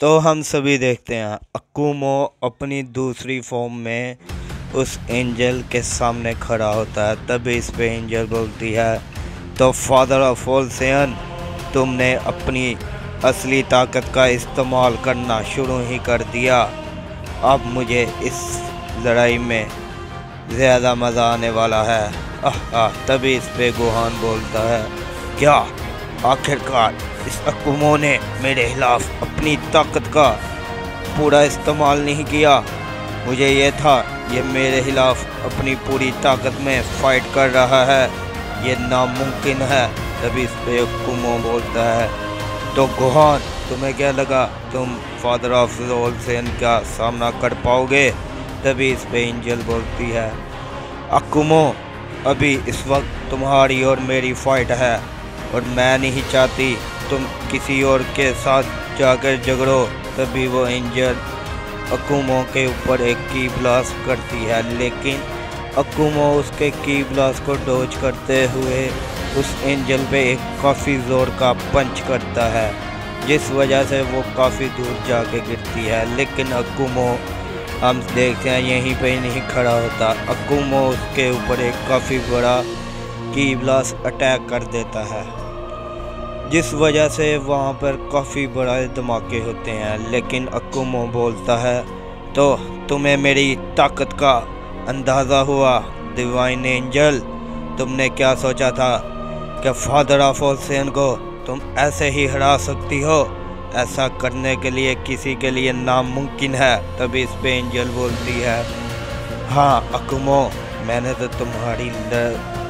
तो हम सभी देखते हैं अकुमो अपनी दूसरी फॉर्म में उस एंजल के सामने खड़ा होता है। तभी इस पे एंजल बोलती है, तो फादर ऑफ ऑल सेयन, तुमने अपनी असली ताकत का इस्तेमाल करना शुरू ही कर दिया। अब मुझे इस लड़ाई में ज़्यादा मज़ा आने वाला है। तभी इस पे गोहान बोलता है, क्या आखिरकार इस अकुमो ने मेरे खिलाफ अपनी ताकत का पूरा इस्तेमाल नहीं किया। मुझे ये था ये मेरे खिलाफ अपनी पूरी ताकत में फ़ाइट कर रहा है, ये नामुमकिन है। तभी इस पे अकुमो बोलता है, तो गोहान तुम्हें क्या लगा तुम फादर ऑफ ऑल सेयन का सामना कर पाओगे? तभी इस पे एंजल बोलती है, अकुमो अभी इस वक्त तुम्हारी और मेरी फाइट है और मैं नहीं चाहती तुम किसी और के साथ जाकर झगड़ो। तभी वो एंजल अकुमो के ऊपर एक की ब्लास्ट करती है, लेकिन अकुमो उसके की ब्लास्ट को डॉज करते हुए उस एंजल पे एक काफ़ी ज़ोर का पंच करता है, जिस वजह से वो काफ़ी दूर जाके गिरती है। लेकिन अकुमो हम देखते हैं यहीं पे ही नहीं खड़ा होता, अकुमो उसके ऊपर एक काफ़ी बड़ा की ब्लास्ट अटैक कर देता है, जिस वजह से वहाँ पर काफ़ी बड़े धमाके होते हैं। लेकिन अकुमो बोलता है, तो तुम्हें मेरी ताकत का अंदाज़ा हुआ डिवाइन एंजल? तुमने क्या सोचा था कि फादर ऑफ ऑल सेयन को तुम ऐसे ही हरा सकती हो? ऐसा करने के लिए किसी के लिए नामुमकिन है। तभी इस पे एंजल बोलती है, हाँ अकुमो, मैंने तो तुम्हारी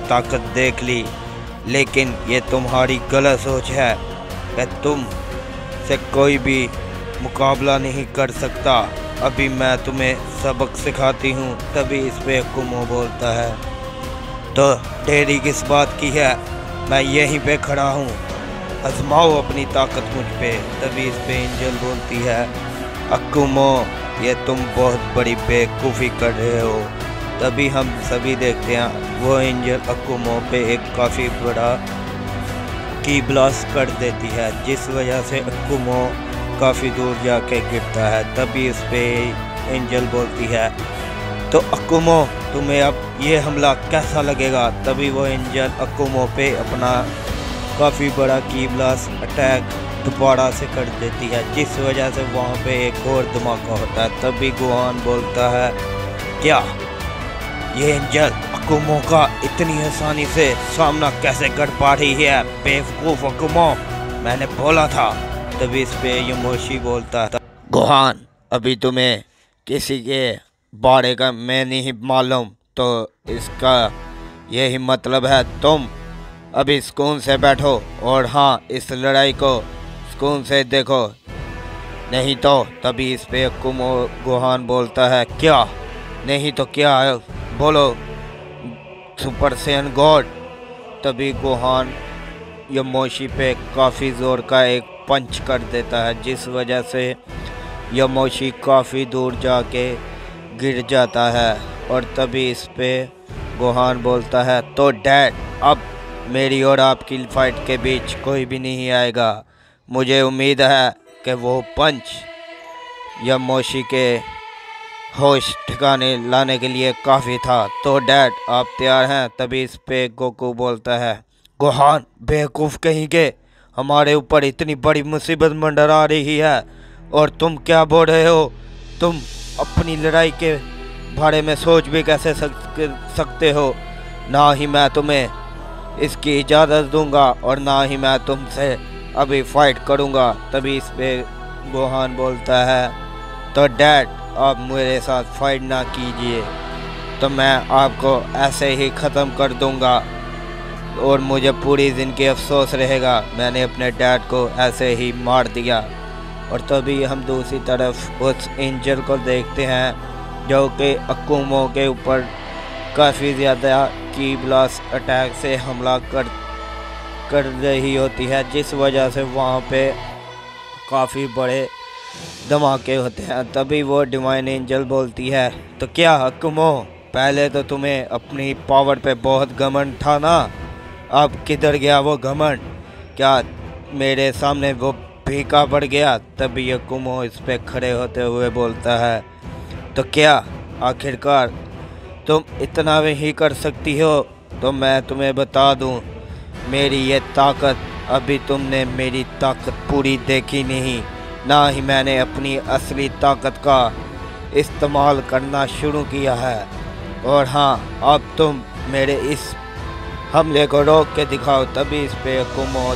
ताकत देख ली, लेकिन ये तुम्हारी गलत सोच है कि तुम से कोई भी मुकाबला नहीं कर सकता। अभी मैं तुम्हें सबक सिखाती हूँ। तभी इस पे अकुमो बोलता है, तो देरी किस बात की है, मैं यहीं पे खड़ा हूँ, आजमाओ अपनी ताकत मुझ पे। तभी इस पे एंजल बोलती है, अकुमो ये तुम बहुत बड़ी बेवकूफ़ी कर रहे हो। तभी हम सभी देखते हैं वो एंजल अकुमो पे एक काफ़ी बड़ा की ब्लास्ट कर देती है, जिस वजह से अकुमो काफ़ी दूर जाके गिरता है। तभी इस पे एंजल बोलती है, तो अकुमो तुम्हें अब ये हमला कैसा लगेगा? तभी वो एंजल अकुमो पे अपना काफ़ी बड़ा की ब्लास्ट अटैक दोबारा से कर देती है, जिस वजह से वहाँ पे एक और धमाका होता है। तभी गोहान बोलता है, क्या ये एंजल अकुमो का इतनी आसानी से सामना कैसे कर पा रही है? बेवकूफ़ अकुमो, मैंने बोला था। तभी इस पे योमोशी बोलता था, गोहान अभी तुम्हें किसी के बारे का मैं नहीं मालूम, तो इसका यही मतलब है तुम अभी सुकून से बैठो और हाँ इस लड़ाई को सुकून से देखो, नहीं तो। तभी इस पे अकुमो गोहान बोलता है, क्या नहीं तो क्या है, बोलो सुपर सेयन गॉड। तभी गोहान योमोशी पे काफ़ी ज़ोर का एक पंच कर देता है, जिस वजह से योमोशी काफ़ी दूर जाके गिर जाता है। और तभी इस पे गोहान बोलता है, तो डैड अब मेरी और आपकी फाइट के बीच कोई भी नहीं आएगा। मुझे उम्मीद है कि वो पंच योमोशी के होश ठिकाने लाने के लिए काफ़ी था। तो डैड आप तैयार हैं? तभी इस पे गोकू बोलता है, गोहान बेवकूफ़ कहीं के, हमारे ऊपर इतनी बड़ी मुसीबत मंडरा रही है और तुम क्या बोल रहे हो? तुम अपनी लड़ाई के बारे में सोच भी कैसे सकते हो? ना ही मैं तुम्हें इसकी इजाज़त दूंगा और ना ही मैं तुमसे अभी फाइट करूंगा। तभी इस पे गोहान बोलता है, तो डैड आप मेरे साथ फाइट ना कीजिए, तो मैं आपको ऐसे ही ख़त्म कर दूंगा और मुझे पूरी ज़िंदगी अफसोस रहेगा मैंने अपने डैड को ऐसे ही मार दिया। और तभी हम दूसरी तरफ उस एंजल को देखते हैं जो कि अकुमो के ऊपर काफ़ी ज़्यादा की ब्लास्ट अटैक से हमला कर रही होती है, जिस वजह से वहाँ पे काफ़ी बड़े धमाके होते हैं। तभी वो डिवाइन एंजल बोलती है, तो क्या अकुमो पहले तो तुम्हें अपनी पावर पे बहुत घमंड था ना, अब किधर गया वो घमंड? क्या मेरे सामने वो फीका पड़ गया। तभी अकुमो इस पे खड़े होते हुए बोलता है, तो क्या आखिरकार तुम इतना भी कर सकती हो? तो मैं तुम्हें बता दूं, मेरी ये ताकत, अभी तुमने मेरी ताकत पूरी देखी नहीं, ना ही मैंने अपनी असली ताकत का इस्तेमाल करना शुरू किया है। और हाँ, अब तुम मेरे इस हमले को रोक के दिखाओ। तभी इस पे अकुमो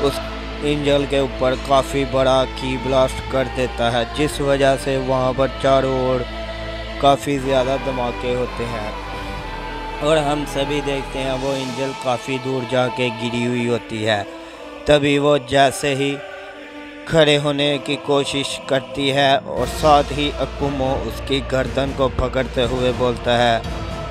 उस एंजल के ऊपर काफ़ी बड़ा की ब्लास्ट कर देता है, जिस वजह से वहाँ पर चारों ओर काफ़ी ज़्यादा धमाके होते हैं। और हम सभी देखते हैं वो एंजल काफ़ी दूर जाके गिरी हुई होती है। तभी वो जैसे ही खड़े होने की कोशिश करती है और साथ ही अकुमो उसकी गर्दन को पकड़ते हुए बोलता है,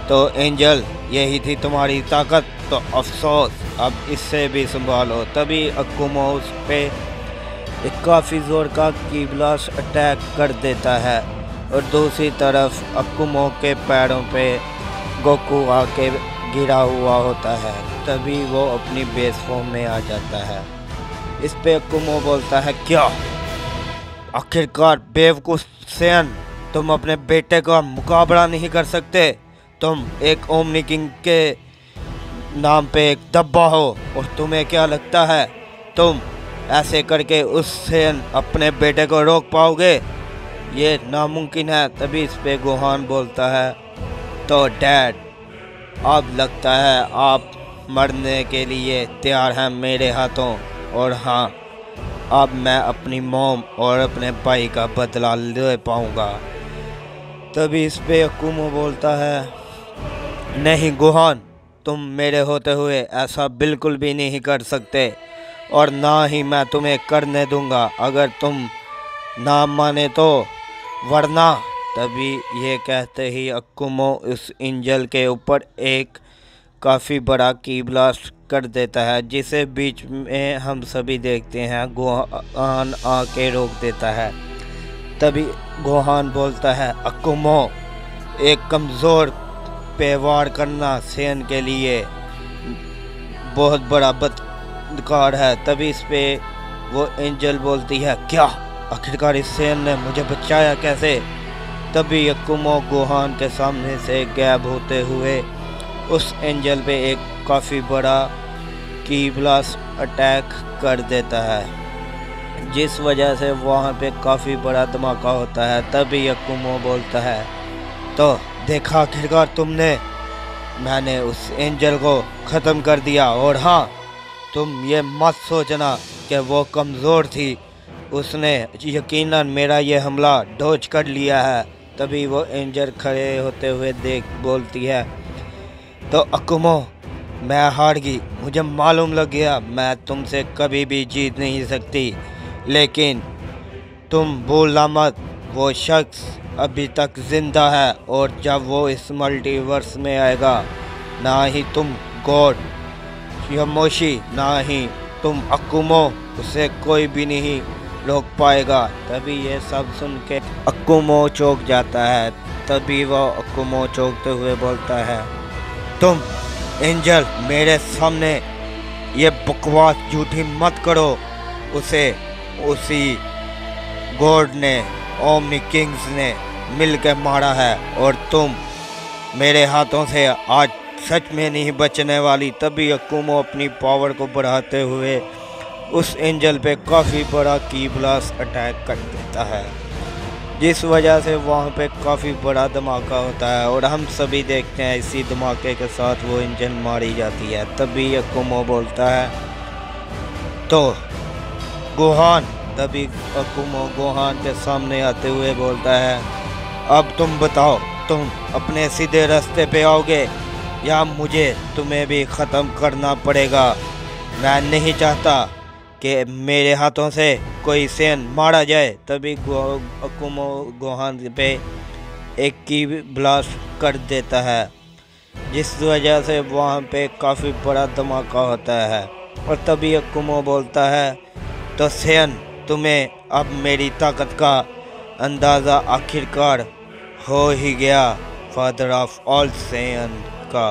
तो एंजल यही थी तुम्हारी ताकत, तो अफसोस, अब इससे भी संभालो। तभी अकुमो उस पर एक काफ़ी ज़ोर का की ब्लास्ट अटैक कर देता है और दूसरी तरफ अकुमो के पैरों पे गोकू आके गिरा हुआ होता है। तभी वो अपनी बेस फॉर्म में आ जाता है। इस पे अकुमो बोलता है, क्या आखिरकार बेवकूफ़ सैयन, तुम अपने बेटे का मुकाबला नहीं कर सकते? तुम एक ओमनी किंग के नाम पे एक दब्बा हो और तुम्हें क्या लगता है तुम ऐसे करके उस सैयन अपने बेटे को रोक पाओगे? ये नामुमकिन है। तभी इस पे गोहान बोलता है, तो डैड, अब लगता है आप मरने के लिए तैयार हैं मेरे हाथों। और हाँ, अब मैं अपनी मॉम और अपने भाई का बदला ले पाऊँगा। तभी इस पे अकुमो बोलता है, नहीं गोहान, तुम मेरे होते हुए ऐसा बिल्कुल भी नहीं कर सकते और ना ही मैं तुम्हें करने दूंगा अगर तुम ना माने तो, वरना। तभी ये कहते ही अकुमो उस एंजल के ऊपर एक काफ़ी बड़ा की ब्लास्ट कर देता है, जिसे बीच में हम सभी देखते हैं गोहान आके रोक देता है। तभी गोहान बोलता है, अकुमो, एक कमज़ोर पे वार करना सैयन के लिए बहुत बड़ा बदकार है। तभी इस पे वो एंजल बोलती है, क्या आखिरकार इस सैयन ने मुझे बचाया कैसे? तभी अकुमो गोहान के सामने से गायब होते हुए उस एंजल पे एक काफ़ी बड़ा की ब्लास्ट अटैक कर देता है, जिस वजह से वहाँ पे काफ़ी बड़ा धमाका होता है। तभी अकुमो बोलता है, तो देखा आखिरकार तुमने, मैंने उस एंजल को ख़त्म कर दिया। और हाँ, तुम ये मत सोचना कि वो कमज़ोर थी, उसने यकीनन मेरा ये हमला डॉज कर लिया है। तभी वो एंजल खड़े होते हुए बोलती है, तो अकुमो, मैं हार गई, मुझे मालूम लग गया मैं तुमसे कभी भी जीत नहीं सकती, लेकिन तुम भूलना मत, वो शख्स अभी तक ज़िंदा है और जब वो इस मल्टीवर्स में आएगा, ना ही तुम गॉड यामोशी, ना ही तुम अकुमो, उसे कोई भी नहीं रोक पाएगा। तभी ये सब सुन के अकुमो चौंक जाता है। तभी वो अकुमो चौंकते हुए बोलता है, तुम एंजल, मेरे सामने ये बकवास झूठी मत करो, उसे उसी गॉड ने, ओमनी किंग्स ने मिल के मारा है और तुम मेरे हाथों से आज सच में नहीं बचने वाली। तभी अकुमो अपनी पावर को बढ़ाते हुए उस एंजल पे काफ़ी बड़ा की ब्लास्ट अटैक कर देता है, जिस वजह से वहाँ पे काफ़ी बड़ा धमाका होता है और हम सभी देखते हैं इसी धमाके के साथ वो एंजल मारी जाती है। तभी अकुमो बोलता है, तो गोहान। तभी अकुमो गोहान के सामने आते हुए बोलता है, अब तुम बताओ, तुम अपने सीधे रास्ते पे आओगे या मुझे तुम्हें भी ख़त्म करना पड़ेगा? मैं नहीं चाहता कि मेरे हाथों से कोई सैयन मारा जाए। तभी अकुमो गोहान पे एक की ब्लास्ट कर देता है, जिस वजह से वहाँ पे काफ़ी बड़ा धमाका होता है। और तभी अकुमो बोलता है, तो सैयन, तुम्हें अब मेरी ताकत का अंदाज़ा आखिरकार हो ही गया, फादर ऑफ ऑल सैयन का।